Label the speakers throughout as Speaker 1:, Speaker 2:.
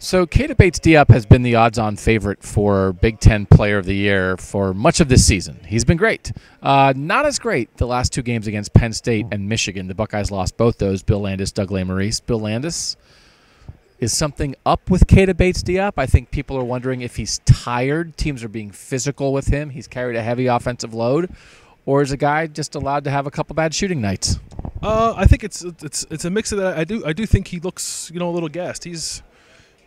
Speaker 1: So Keita Bates-Diop has been the odds-on favorite for Big Ten Player of the Year for much of this season. He's been great. Not as great the last two games against Penn State and Michigan. The Buckeyes lost both those. Bill Landis, Doug Lesmerises. Bill Landis, is something up with Keita Bates-Diop? I think people are wondering if he's tired. Teams are being physical with him. He's carried a heavy offensive load. Or is a guy just allowed to have a couple bad shooting nights?
Speaker 2: I think it's a mix of that. I do think he looks a little gassed.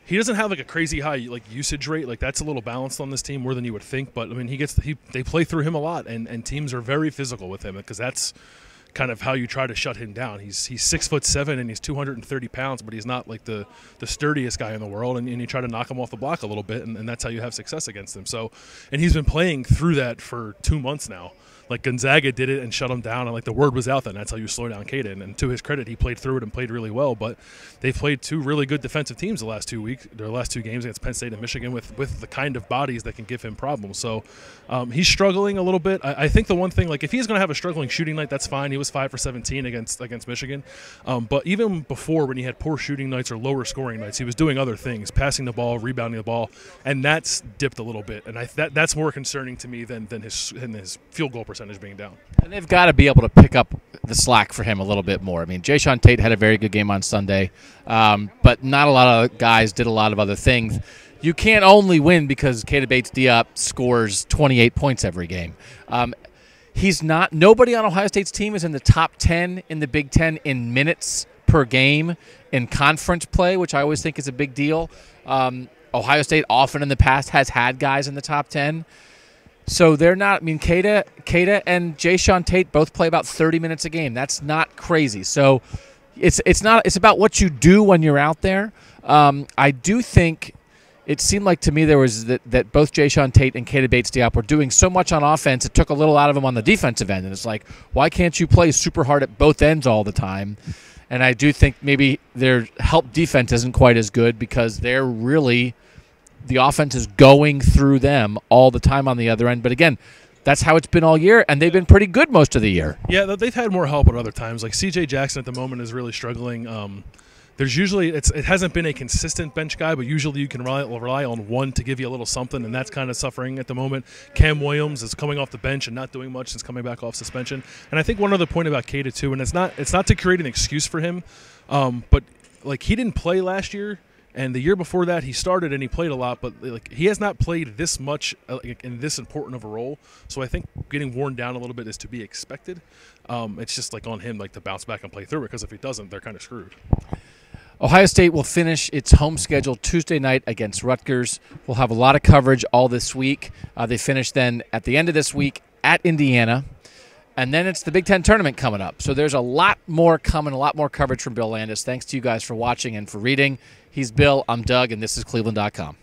Speaker 2: He doesn't have like a crazy high usage rate. Like that's a little balanced on this team more than you would think. But I mean, they play through him a lot, and teams are very physical with him because that's kind of how you try to shut him down. He's 6'7" and he's 230 pounds, but he's not like the sturdiest guy in the world. And you try to knock him off the block a little bit, and that's how you have success against him. So, and he's been playing through that for 2 months now. Like Gonzaga did it and shut him down, and like the word was out then. That's how you slow down Keita. And to his credit, he played through it and played really well. But they've played two really good defensive teams the last 2 weeks, their last two games against Penn State and Michigan with the kind of bodies that can give him problems. So he's struggling a little bit. I think the one thing, like if he's going to have a struggling shooting night, that's fine. He was 5 for 17 against Michigan. But even before, when he had poor shooting nights or lower scoring nights, he was doing other things, passing the ball, rebounding the ball, and that's dipped a little bit. And that's more concerning to me than his field goal percentage being down.
Speaker 1: And they've got to be able to pick up the slack for him a little bit more. I mean, Jayshawn Tate had a very good game on Sunday, but not a lot of guys did a lot of other things. You can't only win because Keita Bates-Diop scores 28 points every game. Nobody on Ohio State's team is in the top 10 in the Big Ten in minutes per game in conference play, which I always think is a big deal. Ohio State often in the past has had guys in the top 10. So they're not. I mean, Keita and Jayshawn Tate both play about 30 minutes a game. That's not crazy. So it's not. It's about what you do when you're out there. I do think it seemed like to me there was that both Jayshawn Tate and Keita Bates-Diop were doing so much on offense, it took a little out of them on the defensive end. And it's like, why can't you play super hard at both ends all the time? And I do think maybe their help defense isn't quite as good because they're really. The offense is going through them all the time on the other end. But, again, that's how it's been all year, and they've been pretty good most of the year.
Speaker 2: Yeah, they've had more help at other times. Like C.J. Jackson at the moment is really struggling. There's usually it hasn't been a consistent bench guy, but usually you can rely on one to give you a little something, and that's kind of suffering at the moment. Cam Williams is coming off the bench and not doing much since coming back off suspension. And I think one other point about Keita, too, and it's not to create an excuse for him, but, like, he didn't play last year. And the year before that, he started and he played a lot, but like he has not played this much in this important of a role. So I think getting worn down a little bit is to be expected. It's just like on him, like to bounce back and play through it, because if he doesn't, they're kind of screwed.
Speaker 1: Ohio State will finish its home schedule Tuesday night against Rutgers. We'll have a lot of coverage all this week. They finish then at the end of this week at Indiana. And then it's the Big Ten tournament coming up. So there's a lot more coming, a lot more coverage from Bill Landis. Thanks to you guys for watching and for reading. He's Bill, I'm Doug, and this is cleveland.com.